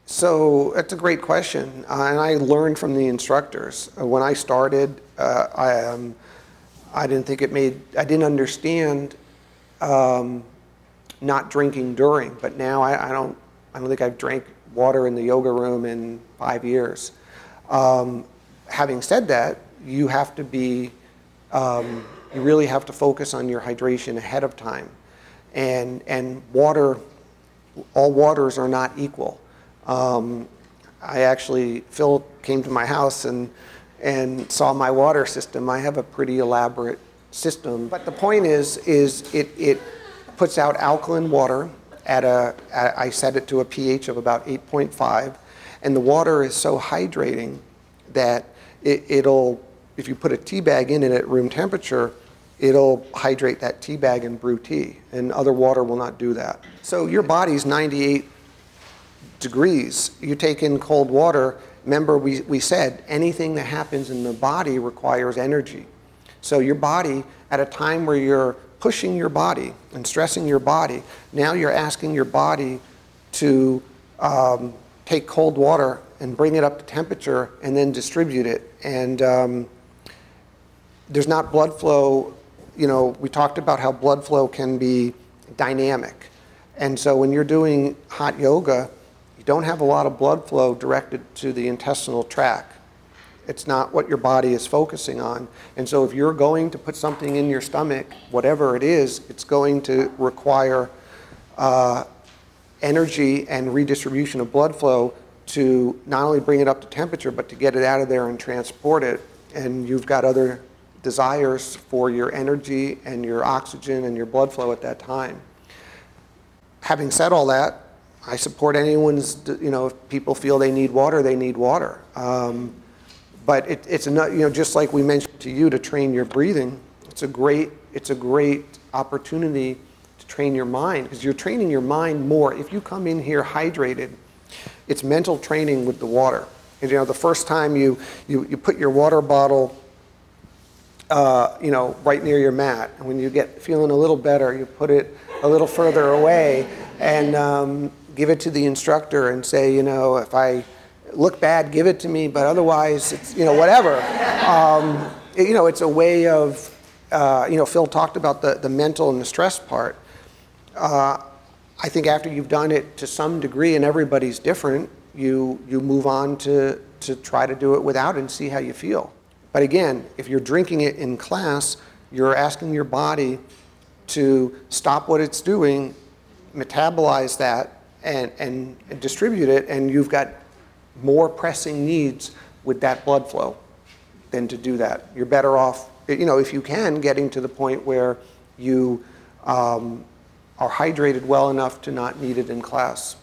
So that's a great question, and I learned from the instructors. When I started, I didn't think it made. I didn't understand not drinking during, but now I don't think I've drank water in the yoga room in 5 years. Having said that, you have to be. You really have to focus on your hydration ahead of time, and water. All waters are not equal. Phil came to my house and saw my water system. I have a pretty elaborate system, but the point is it puts out alkaline water I set it to a pH of about 8.5, and the water is so hydrating that it'll, if you put a tea bag in it at room temperature, it'll hydrate that tea bag and brew tea, and other water will not do that. So your body's 98 degrees. You take in cold water, remember we said anything that happens in the body requires energy. So your body, at a time where you're pushing your body and stressing your body, now you're asking your body to take cold water and bring it up to temperature and then distribute it. And there's not blood flow. You know, we talked about how blood flow can be dynamic. And so when you're doing hot yoga, you don't have a lot of blood flow directed to the intestinal tract. It's not what your body is focusing on. And so if you're going to put something in your stomach, whatever it is, it's going to require energy and redistribution of blood flow to not only bring it up to temperature, but to get it out of there and transport it. And you've got other desires for your energy and your oxygen and your blood flow at that time. Having said all that, I support anyone's, you know, if people feel they need water, they need water. But it's enough, you know, just like we mentioned to you to train your breathing, it's a great opportunity to train your mind, because you're training your mind more. If you come in here hydrated, it's mental training with the water. And, you know, the first time you put your water bottle, you know, right near your mat, and when you get feeling a little better, you put it a little further away and give it to the instructor and say, you know, if I look bad, give it to me, but otherwise, it's, you know, whatever. You know, it's a way of, you know, Phil talked about the mental and the stress part. I think after you've done it to some degree, and everybody's different, you move on to try to do it without and see how you feel. But again, if you're drinking it in class, you're asking your body to stop what it's doing, metabolize that, and distribute it, and you've got more pressing needs with that blood flow than to do that. You're better off, you know, if you can, getting to the point where you are hydrated well enough to not need it in class.